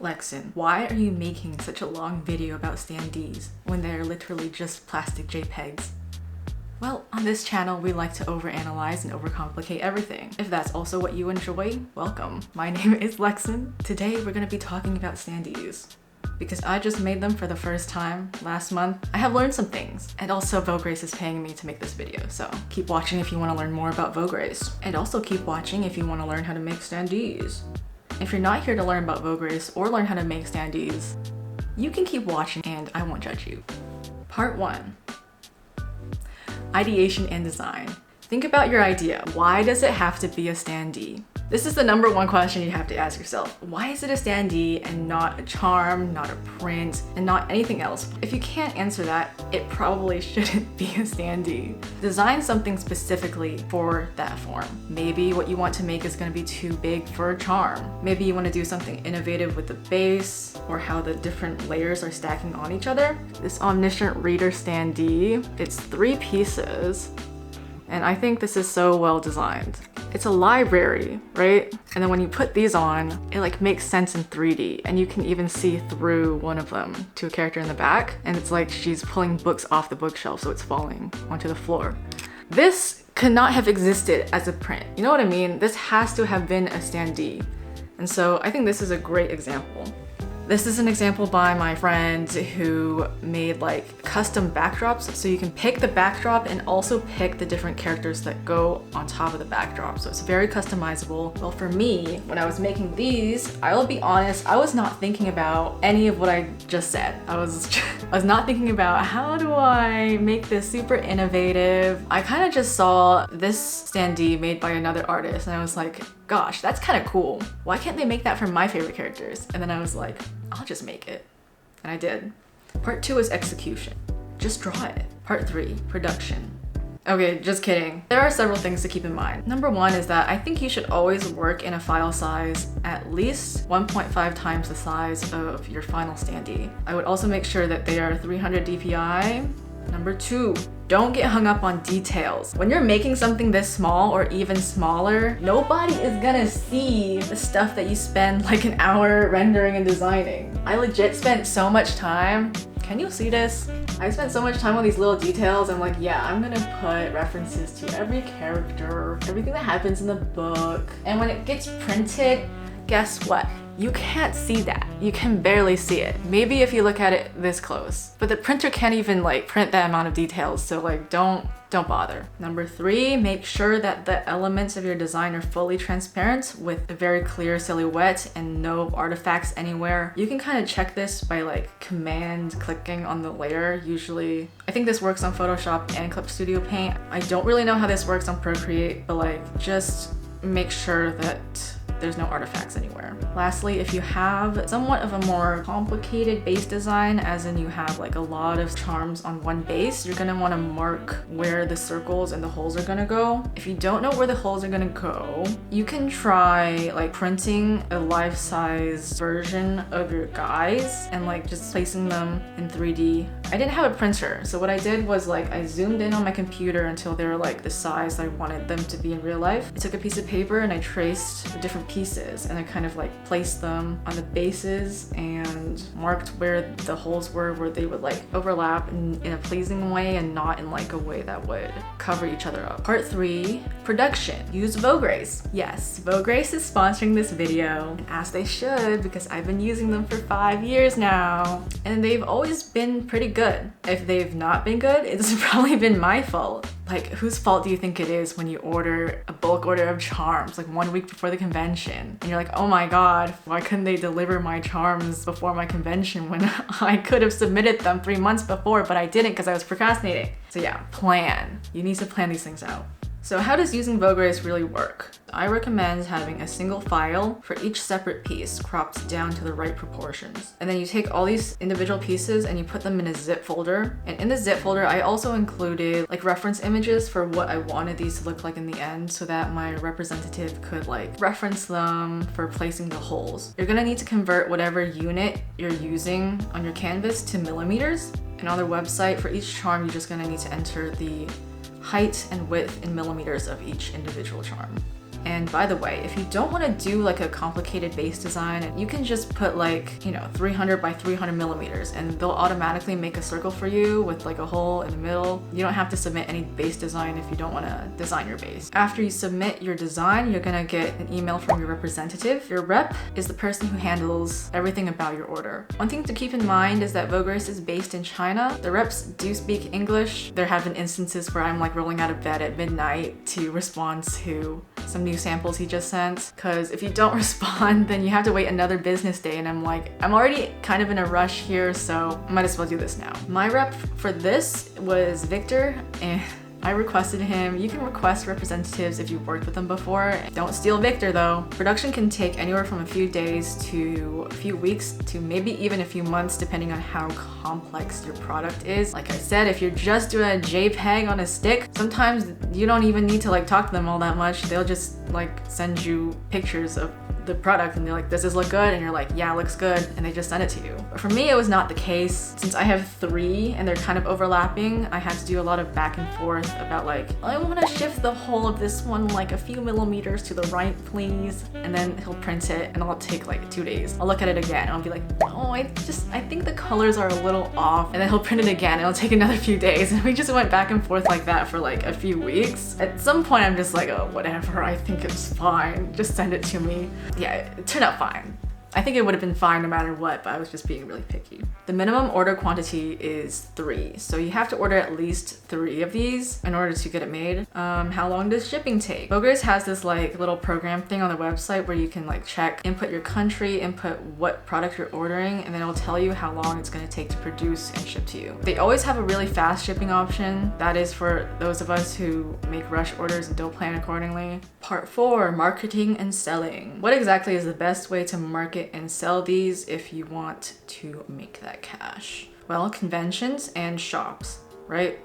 Lexin, why are you making such a long video about standees when they're literally just plastic JPEGs? Well, on this channel, we like to overanalyze and overcomplicate everything. If that's also what you enjoy, welcome. My name is Lexin. Today, we're gonna be talking about standees. Because I just made them for the first time last month, I have learned some things. And also Vograce is paying me to make this video, so keep watching if you want to learn more about Vograce. And also keep watching if you want to learn how to make standees. If you're not here to learn about Vograce or learn how to make standees, you can keep watching and I won't judge you. Part 1. Ideation and design. Think about your idea. Why does it have to be a standee? This is the #1 question you have to ask yourself. Why is it a standee and not a charm, not a print, and not anything else? If you can't answer that, it probably shouldn't be a standee. Design something specifically for that form. Maybe what you want to make is going to be too big for a charm. Maybe you want to do something innovative with the base or how the different layers are stacking on each other. This Omniscient Reader standee, it's 3 pieces. And I think this is so well designed. It's a library, right? And then when you put these on, it like makes sense in 3D and you can even see through one of them to a character in the back. And it's like she's pulling books off the bookshelf so it's falling onto the floor. This could not have existed as a print. You know what I mean? This has to have been a standee. And so I think this is a great example. This is an example by my friend who made like custom backdrops. So you can pick the backdrop and also pick the different characters that go on top of the backdrop. So it's very customizable. Well, for me, when I was making these, I will be honest, I was not thinking about any of what I just said. I was not thinking about how do I make this super innovative. I kind of just saw this standee made by another artist and I was like, gosh, that's kind of cool. Why can't they make that for my favorite characters? And then I was like, I'll just make it. And I did. Part 2 is execution. Just draw it. Part 3, production. Okay, just kidding. There are several things to keep in mind. #1 is that I think you should always work in a file size at least 1.5 times the size of your final standee. I would also make sure that they are 300 DPI. #2, don't get hung up on details. When you're making something this small or even smaller, nobody is gonna see the stuff that you spend like an hour rendering and designing. I legit spent so much time. Can you see this? I spent so much time on these little details. I'm like, yeah, I'm gonna put references to every character, everything that happens in the book. And when it gets printed, guess what? You can't see that. You can barely see it. Maybe if you look at it this close. But the printer can't even like print that amount of details, so like don't bother. #3, make sure that the elements of your design are fully transparent with a very clear silhouette and no artifacts anywhere. You can kind of check this by like command clicking on the layer. Usually, I think this works on Photoshop and Clip Studio Paint. I don't really know how this works on Procreate, but like just make sure that there's no artifacts anywhere. Lastly, if you have somewhat of a more complicated base design, as in you have like a lot of charms on one base, you're gonna wanna mark where the circles and the holes are gonna go. If you don't know where the holes are gonna go, you can try like printing a life-size version of your guys and like just placing them in 3D. I didn't have a printer, so what I did was like I zoomed in on my computer until they were like the size I wanted them to be in real life. I took a piece of paper and I traced the different pieces and I kind of like placed them on the bases and marked where the holes were, where they would like overlap in a pleasing way and not in like a way that would cover each other up. Part 3, production. Use Vograce. Yes, Vograce is sponsoring this video, and as they should, because I've been using them for 5 years now and they've always been pretty good. If they've not been good, it's probably been my fault. Like, whose fault do you think it is when you order a bulk order of charms like 1 week before the convention and you're like, oh my god, why couldn't they deliver my charms before my convention when I could have submitted them 3 months before, but I didn't because I was procrastinating. So yeah, plan. You need to plan these things out. So how does using Vograce really work? I recommend having a single file for each separate piece cropped down to the right proportions. And then you take all these individual pieces and you put them in a zip folder. And in the zip folder, I also included like reference images for what I wanted these to look like in the end so that my representative could like reference them for placing the holes. You're gonna need to convert whatever unit you're using on your canvas to millimeters. And on their website, for each charm, you're just gonna need to enter the height and width in millimeters of each individual charm. And by the way, if you don't want to do like a complicated base design, you can just put like, you know, 300 by 300 millimeters and they'll automatically make a circle for you with like a hole in the middle. You don't have to submit any base design if you don't want to design your base. After you submit your design, you're gonna get an email from your representative. Your rep is the person who handles everything about your order. One thing to keep in mind is that Vograce is based in China. The reps do speak English. There have been instances where I'm like rolling out of bed at midnight to respond to some new samples he just sent, because if you don't respond, then you have to wait another business day, and I'm like, I'm already kind of in a rush here, so I might as well do this now. My rep for this was Victor, and I requested him. You can request representatives if you've worked with them before. Don't steal Victor though. Production can take anywhere from a few days to a few weeks to maybe even a few months depending on how complex your product is. Like I said, if you're just doing a JPEG on a stick, sometimes you don't even need to like talk to them all that much. They'll just like send you pictures of the product and they're like, does this look good? And you're like, yeah, it looks good. And they just send it to you. But for me, it was not the case. Since I have 3 and they're kind of overlapping, I had to do a lot of back and forth about like, I want to shift the whole of this one like a few millimeters to the right, please. And then he'll print it and it'll take like 2 days. I'll look at it again and I'll be like, oh, I think the colors are a little off. And then he'll print it again and it'll take another few days. And we just went back and forth like that for like a few weeks. At some point, I'm just like, oh, whatever. I think it's fine. Just send it to me. Yeah, it turned out fine. I think it would have been fine no matter what, but I was just being really picky. The minimum order quantity is 3, so you have to order at least 3 of these in order to get it made. How long does shipping take? Vograce has this like little program thing on the website where you can like check, input your country, input what product you're ordering, and then it'll tell you how long it's going to take to produce and ship to you. They always have a really fast shipping option. That is for those of us who make rush orders and don't plan accordingly. Part 4, marketing and selling. What exactly is the best way to market and sell these if you want to make that cash? Well, conventions and shops, right?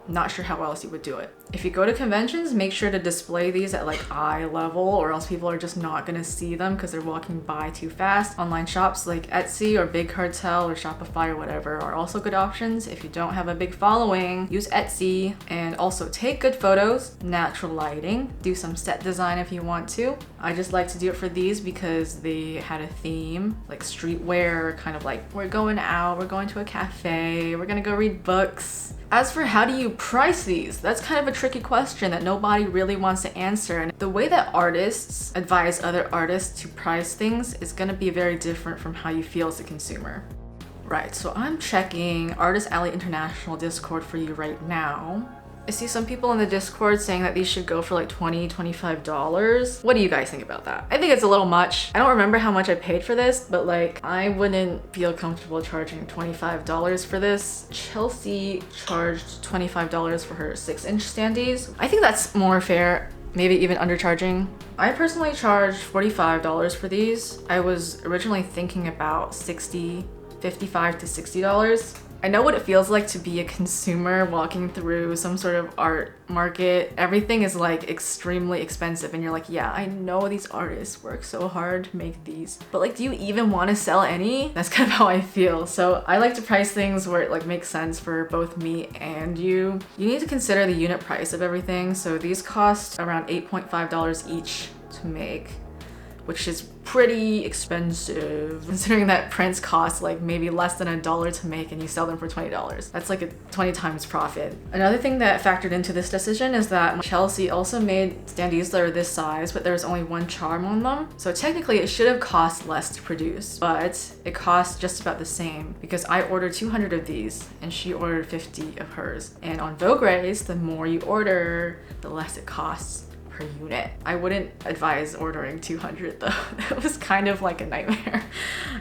Not sure how else you would do it. If you go to conventions, make sure to display these at like eye level, or else people are just not gonna see them because they're walking by too fast. Online shops like Etsy or Big Cartel or Shopify or whatever are also good options. If you don't have a big following, use Etsy, and also take good photos, natural lighting, do some set design if you want to. I just like to do it for these because they had a theme, like streetwear, kind of like we're going out, we're going to a cafe, we're gonna go read books. As for how do you price these, that's kind of a tricky question that nobody really wants to answer. And the way that artists advise other artists to price things is gonna be very different from how you feel as a consumer. Right, so I'm checking Artist Alley International Discord for you right now. I see some people in the Discord saying that these should go for like $20, $25. What do you guys think about that? I think it's a little much. I don't remember how much I paid for this, but like I wouldn't feel comfortable charging $25 for this. Chelsea charged $25 for her 6-inch standees. I think that's more fair, maybe even undercharging. I personally charged $45 for these. I was originally thinking about $55 to $60. I know what it feels like to be a consumer walking through some sort of art market. Everything is like extremely expensive and you're like, yeah, I know these artists work so hard to make these, but like, do you even want to sell any? That's kind of how I feel. So I like to price things where it like makes sense for both me and you. You need to consider the unit price of everything. So these cost around $8.5 each to make, which is pretty expensive considering that prints cost like maybe less than $1 to make and you sell them for $20. That's like a 20 times profit. Another thing that factored into this decision is that Chelsea also made standees that are this size, but there was only 1 charm on them. So technically it should have cost less to produce, but it cost just about the same because I ordered 200 of these and she ordered 50 of hers. And on Vograce, the more you order, the less it costs per unit. I wouldn't advise ordering 200 though. That was kind of like a nightmare.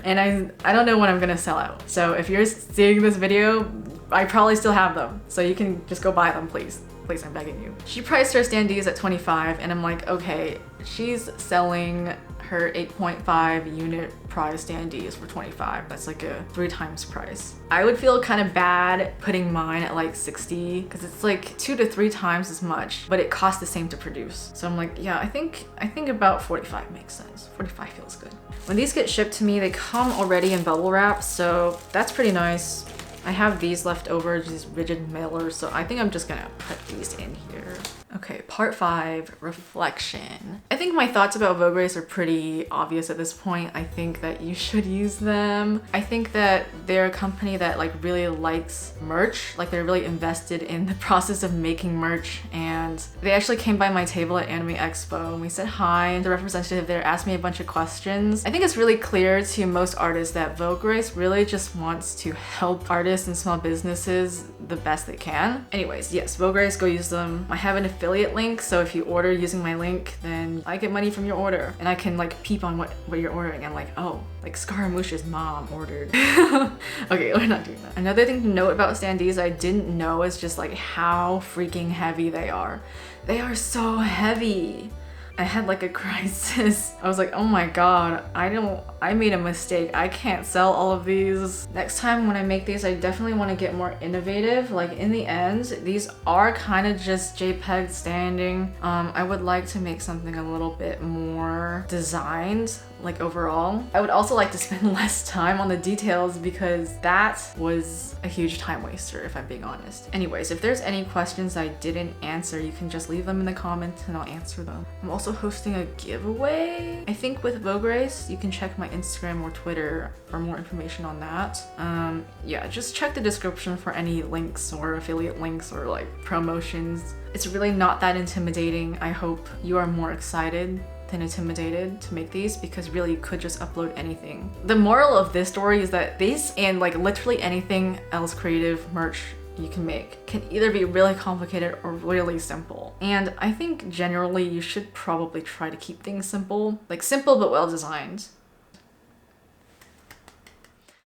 And I don't know when I'm gonna sell out. So if you're seeing this video, I probably still have them. So you can just go buy them, please. Please, I'm begging you. She priced her standees at 25 and I'm like, okay, she's selling her 8.5 unit price standees for 25. That's like a 3 times price. I would feel kind of bad putting mine at like 60 because it's like 2 to 3 times as much, but it costs the same to produce. So I'm like, yeah, I think about 45 makes sense. 45 feels good. When these get shipped to me, they come already in bubble wrap, so that's pretty nice. I have these left over, these rigid mailers, so I think I'm just gonna put these in here. Okay, part 5, reflection. I think my thoughts about Vograce are pretty obvious at this point. I think that you should use them. I think that they're a company that like really likes merch, like they're really invested in the process of making merch, and they actually came by my table at Anime Expo and we said hi, and the representative there asked me a bunch of questions. I think it's really clear to most artists that Vograce really just wants to help artists and small businesses the best they can. Anyways, yes, Vograce, go use them. I have an affiliate link, so if you order using my link, then I get money from your order and I can like peep on what you're ordering and like, oh, like Scaramush's mom ordered. Okay, we're not doing that. Another thing to note about standees I didn't know is just like how freaking heavy they are. They are so heavy. I had like a crisis. I was like, oh my god, I made a mistake. I can't sell all of these. Next time when I make these, I definitely want to get more innovative. Like in the end, these are kind of just JPEG standing. I would like to make something a little bit more designed, like overall. I would also like to spend less time on the details because that was a huge time waster if I'm being honest. Anyways, if there's any questions I didn't answer, you can just leave them in the comments and I'll answer them. I'm also hosting a giveaway. I think with Vograce, you can check my Instagram or Twitter for more information on that. Yeah, just check the description for any links or affiliate links or like promotions. It's really not that intimidating. I hope you are more excited than intimidated to make these because really you could just upload anything. The moral of this story is that these and like literally anything else creative merch you can make can either be really complicated or really simple. And I think generally you should probably try to keep things simple, like simple but well designed.